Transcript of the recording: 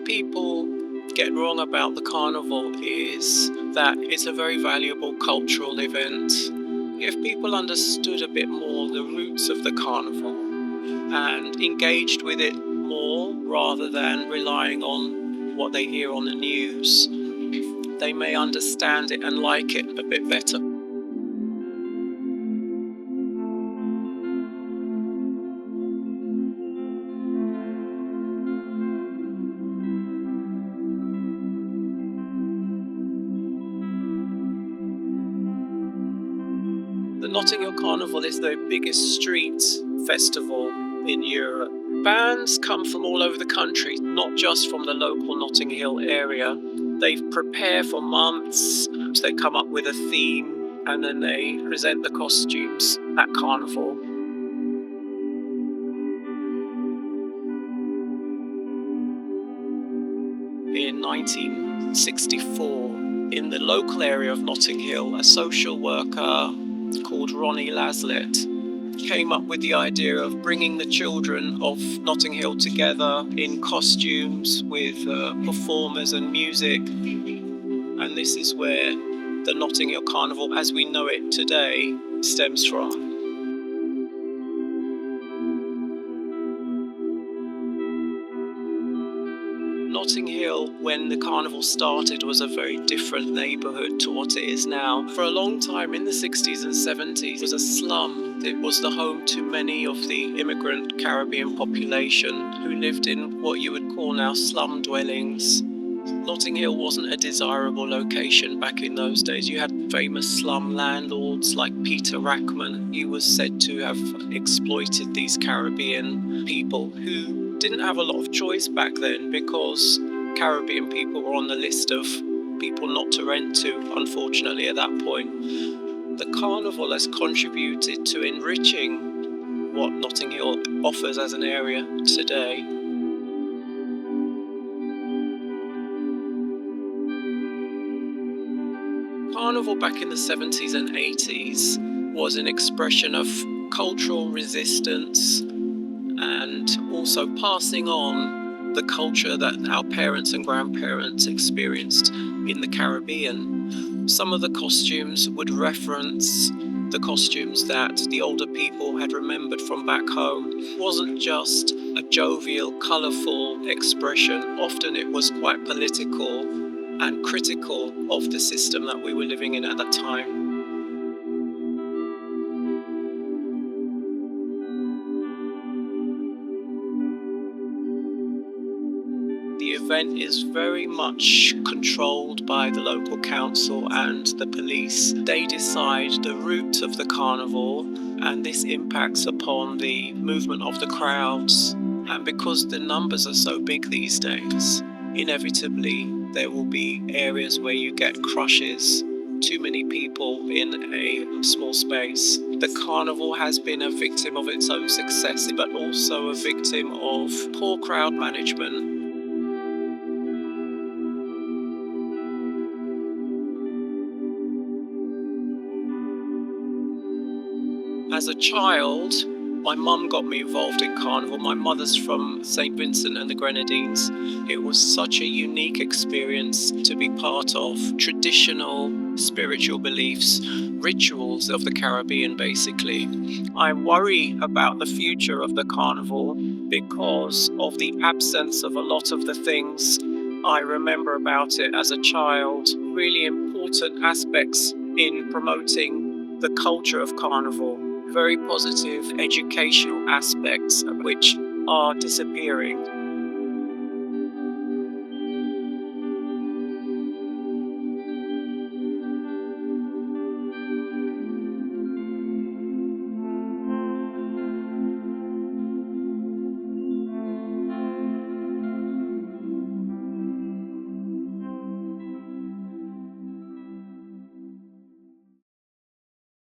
people get wrong about the carnival is that it's a very valuable cultural event. If people understood a bit more the roots of the carnival and engaged with it more rather than relying on what they hear on the news, they may understand it and like it a bit better. The Notting Hill Carnival is the biggest street festival in Europe. Bands come from all over the country, not just from the local Notting Hill area. They prepare for months, they come up with a theme, and then they present the costumes at Carnival. In 1964, in the local area of Notting Hill, a social worker called Ronnie Laslett came up with the idea of bringing the children of Notting Hill together in costumes with performers and music. And this is where the Notting Hill Carnival, as we know it today, stems from. Notting Hill, when the carnival started, was a very different neighbourhood to what it is now. For a long time in the 60s and 70s, it was a slum. It was the home to many of the immigrant Caribbean population who lived in what you would call now slum dwellings. Notting Hill wasn't a desirable location back in those days. You had famous slum landlords like Peter Rackman. He was said to have exploited these Caribbean people who didn't have a lot of choice back then because Caribbean people were on the list of people not to rent to, unfortunately, at that point. The carnival has contributed to enriching what Notting Hill offers as an area today. Carnival back in the 70s and 80s was an expression of cultural resistance and also passing on the culture that our parents and grandparents experienced in the Caribbean. Some of the costumes would reference the costumes that the older people had remembered from back home. It wasn't just a jovial, colourful expression. Often it was quite political and critical of the system that we were living in at that time. The event is very much controlled by the local council and the police. They decide the route of the carnival, and this impacts upon the movement of the crowds. And because the numbers are so big these days, inevitably there will be areas where you get crushes, too many people in a small space. The carnival has been a victim of its own success, but also a victim of poor crowd management. As a child, my mum got me involved in carnival. My mother's from St. Vincent and the Grenadines. It was such a unique experience to be part of traditional spiritual beliefs, rituals of the Caribbean, basically. I worry about the future of the carnival because of the absence of a lot of the things I remember about it as a child. Really important aspects in promoting the culture of carnival. Very positive educational aspects which are disappearing.